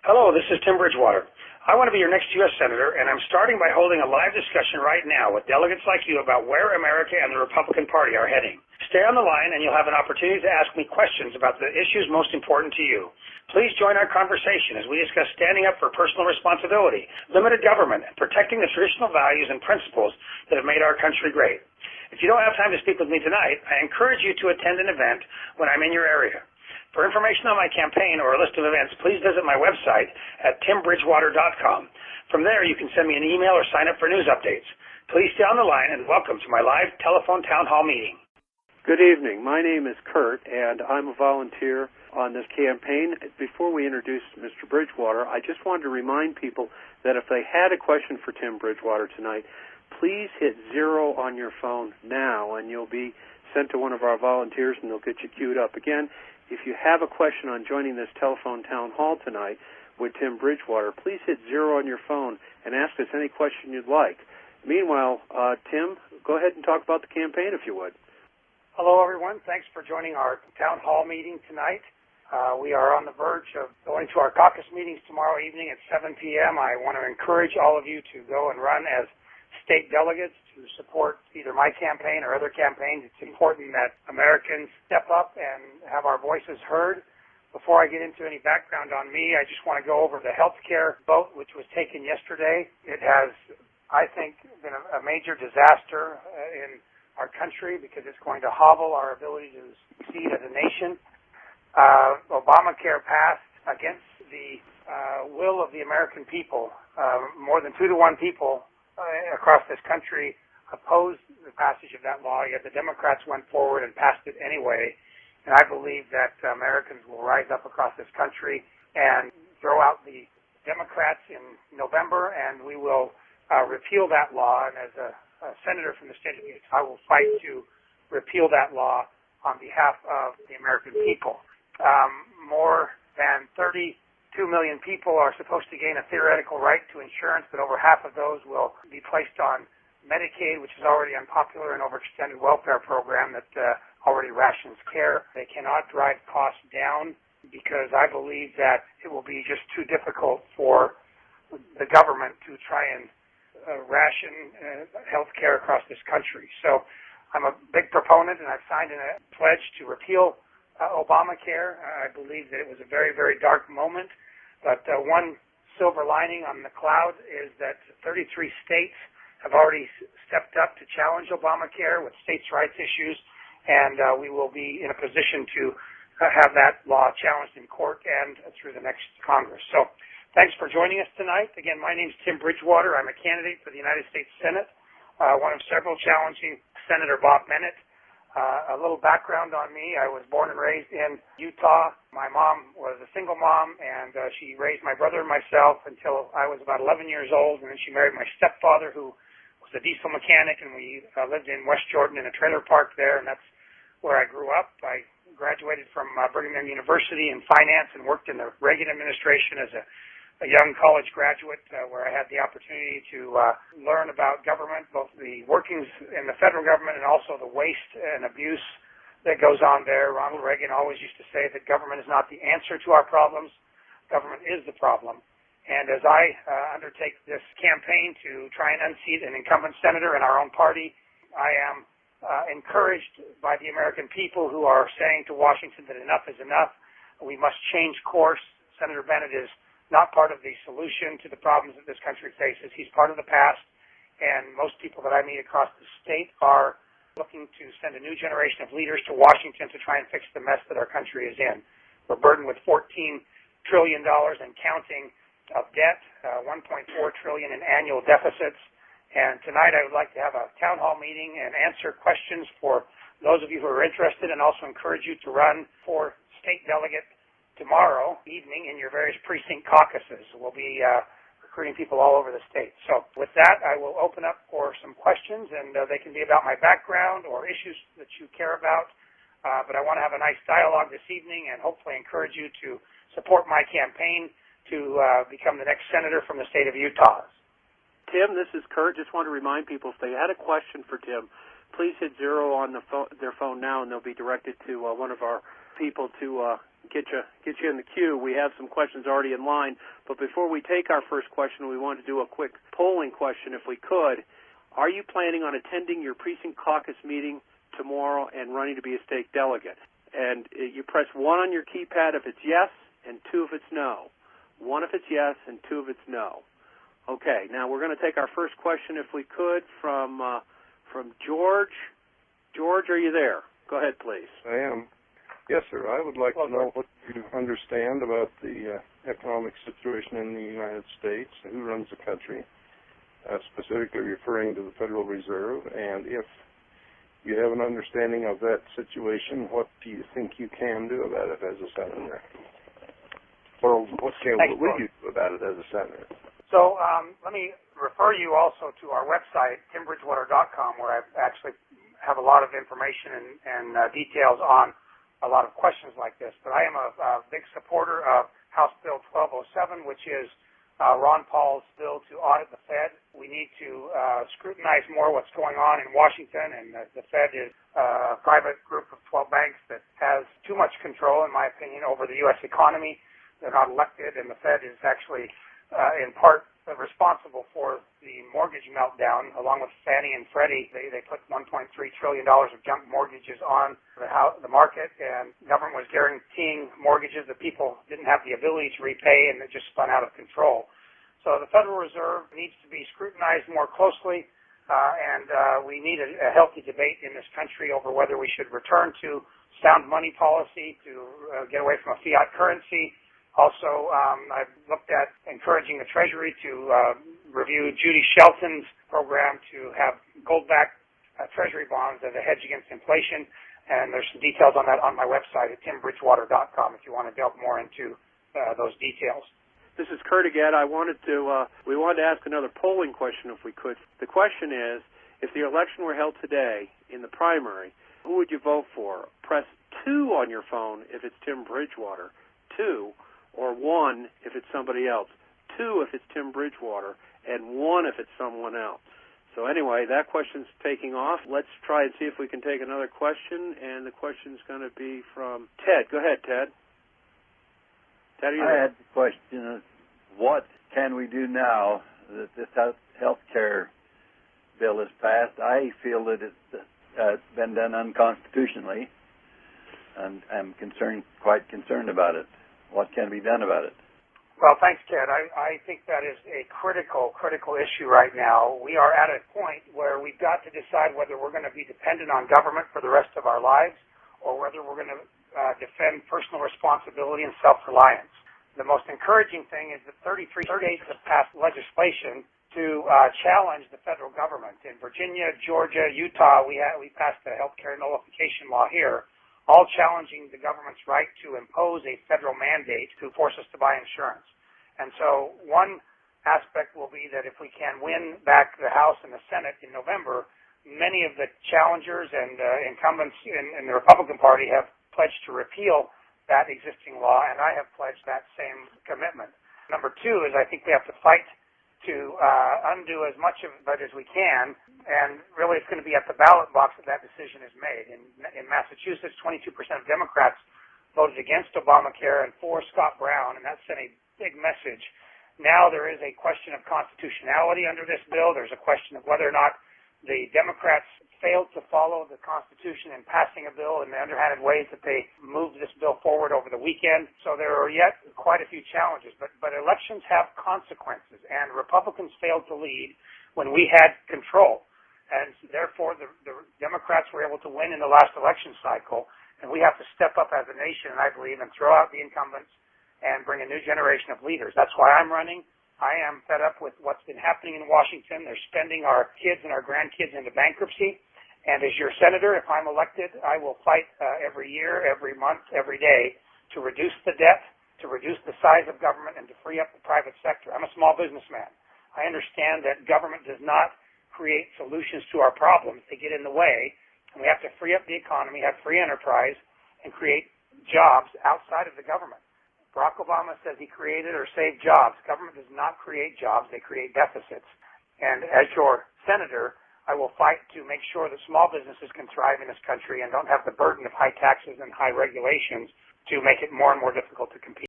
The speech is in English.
Hello, this is Tim Bridgewater. I want to be your next U.S. Senator, and I'm starting by holding a live discussion right now with delegates like you about where America and the Republican Party are heading. Stay on the line, and you'll have an opportunity to ask me questions about the issues most important to you. Please join our conversation as we discuss standing up for personal responsibility, limited government, and protecting the traditional values and principles that have made our country great. If you don't have time to speak with me tonight, I encourage you to attend an event when I'm in your area. For information on my campaign or a list of events, please visit my website at timbridgewater.com. From there, you can send me an email or sign up for news updates. Please stay on the line and welcome to my live telephone town hall meeting. Good evening. My name is Kurt, and I'm a volunteer on this campaign. Before we introduce Mr. Bridgewater, I just wanted to remind people that if they had a question for Tim Bridgewater tonight, please hit 0 on your phone now, and you'll be sent to one of our volunteers, and they'll get you queued up. Again, if you have a question on joining this telephone town hall tonight with Tim Bridgewater, please hit 0 on your phone and ask us any question you'd like. Meanwhile, Tim, go ahead and talk about the campaign if you would. Hello, everyone. Thanks for joining our town hall meeting tonight. We are on the verge of going to our caucus meetings tomorrow evening at 7 p.m. I want to encourage all of you to go and run as state delegates to support either my campaign or other campaigns. It's important that Americans step up and have our voices heard. Before I get into any background on me, I just want to go over the health care vote, which was taken yesterday. It has, I think, been a major disaster in our country because it's going to hobble our ability to succeed as a nation. Obamacare passed against the will of the American people. More than 2-to-1 people across this country opposed the passage of that law, yet the Democrats went forward and passed it anyway. And I believe that Americans will rise up across this country and throw out the Democrats in November, and we will repeal that law. And as a senator from the state of Utah, I will fight to repeal that law on behalf of the American people. More than 32 million people are supposed to gain a theoretical right to insurance, but over half of those will be placed on Medicaid, which is already unpopular, an overextended welfare program that already rations care. They cannot drive costs down because I believe that it will be just too difficult for the government to try and ration health care across this country. So I'm a big proponent, and I've signed a pledge to repeal Obamacare. I believe that it was a very, very dark moment. But one silver lining on the cloud is that 33 states have already stepped up to challenge Obamacare with states' rights issues, and we will be in a position to have that law challenged in court and through the next Congress. So thanks for joining us tonight. Again, my name is Tim Bridgewater. I'm a candidate for the United States Senate, one of several challenging Senator Bob Bennett. A little background on me. I was born and raised in Utah. My mom was a single mom, and she raised my brother and myself until I was about 11 years old, and then she married my stepfather, who was a diesel mechanic, and we lived in West Jordan in a trailer park there, and that's where I grew up. I graduated from Brigham Young University in finance and worked in the Reagan administration as a young college graduate where I had the opportunity to learn about government, both the workings in the federal government and also the waste and abuse that goes on there. Ronald Reagan always used to say that government is not the answer to our problems, government is the problem. And as I undertake this campaign to try and unseat an incumbent senator in our own party, I am encouraged by the American people who are saying to Washington that enough is enough. We must change course. Senator Bennett is not part of the solution to the problems that this country faces. He's part of the past, and most people that I meet across the state are looking to send a new generation of leaders to Washington to try and fix the mess that our country is in. We're burdened with $14 trillion and counting of debt, $1.4 trillion in annual deficits, and tonight I would like to have a town hall meeting and answer questions for those of you who are interested, and also encourage you to run for state delegate tomorrow evening in your various precinct caucuses. We'll be recruiting people all over the state. So with that, I will open up for some questions, and they can be about my background or issues that you care about. But I want to have a nice dialogue this evening and hopefully encourage you to support my campaign to become the next senator from the state of Utah. Tim, this is Kurt. Just want to remind people, if they had a question for Tim, please hit 0 on their phone now, and they'll be directed to one of our people to get you in the queue. We have some questions already in line. But before we take our first question, we want to do a quick polling question, if we could. Are you planning on attending your precinct caucus meeting tomorrow and running to be a state delegate? And you press 1 on your keypad if it's yes, and 2 if it's no. 1 if it's yes, and 2 if it's no. Okay, now we're going to take our first question, if we could, from George. George, are you there? Go ahead, please. I am. Yes, sir. I would like to know what you understand about the economic situation in the United States, who runs the country, specifically referring to the Federal Reserve, and if you have an understanding of that situation, what do you think you can do about it as a senator? Or what will you do about it as a senator? So let me refer you also to our website, timbridgewater.com, where I actually have a lot of information and details on a lot of questions like this. But I am a big supporter of House Bill 1207, which is Ron Paul's bill to audit the Fed. We need to scrutinize more what's going on in Washington, and the Fed is a private group of 12 banks that has too much control, in my opinion, over the U.S. economy. They're not elected, and the Fed is actually in part responsible for the mortgage meltdown, along with Fannie and Freddie. They put $1.3 trillion of junk mortgages on the market, and government was guaranteeing mortgages that people didn't have the ability to repay, and it just spun out of control. So the Federal Reserve needs to be scrutinized more closely, and we need a healthy debate in this country over whether we should return to sound money policy, to get away from a fiat currency. Also, I've looked at encouraging the Treasury to review Judy Shelton's program to have gold-backed Treasury bonds as a hedge against inflation, and there's some details on that on my website at timbridgewater.com if you want to delve more into those details. This is Kurt again. We wanted to ask another polling question, if we could. The question is, if the election were held today in the primary, who would you vote for? Press 2 on your phone if it's Tim Bridgewater, 2, or 1 if it's somebody else, 2 if it's Tim Bridgewater, and 1 if it's someone else. So anyway, that question's taking off. Let's try and see if we can take another question, and the question's going to be from Ted. Go ahead, Ted. Ted, are you there? I had the question, what can we do now that this health care bill is passed? I feel that it's been done unconstitutionally, and I'm quite concerned about it. What can be done about it? Well, thanks, Ted. I think that is a critical issue right now. We are at a point where we've got to decide whether we're going to be dependent on government for the rest of our lives or whether we're going to defend personal responsibility and self-reliance. The most encouraging thing is that 33 states have passed legislation to challenge the federal government. In Virginia, Georgia, Utah, we passed the health care nullification law here, all challenging the government's right to impose a federal mandate to force us to buy insurance. And so one aspect will be that if we can win back the House and the Senate in November, many of the challengers and incumbents in the Republican Party have pledged to repeal that existing law, and I have pledged that same commitment. Number 2 is I think we have to fight to undo as much of it as we can, and really it's going to be at the ballot box that decision is made. In Massachusetts, 22% of Democrats voted against Obamacare and for Scott Brown, and that sent a big message. Now there is a question of constitutionality under this bill. There's a question of whether or not the Democrats failed to follow the Constitution in passing a bill in the underhanded ways that they moved this bill forward over the weekend. So there are yet quite a few challenges. But elections have consequences, and Republicans failed to lead when we had control. And therefore, the Democrats were able to win in the last election cycle, and we have to step up as a nation, I believe, and throw out the incumbents and bring a new generation of leaders. That's why I'm running. I am fed up with what's been happening in Washington. They're spending our kids and our grandkids into bankruptcy. And as your senator, if I'm elected, I will fight every year, every month, every day to reduce the debt, to reduce the size of government, and to free up the private sector. I'm a small businessman. I understand that government does not create solutions to our problems. They get in the way, and we have to free up the economy, have free enterprise, and create jobs outside of the government. Barack Obama says he created or saved jobs. Government does not create jobs. They create deficits. And as your senator, I will fight to make sure that small businesses can thrive in this country and don't have the burden of high taxes and high regulations to make it more and more difficult to compete.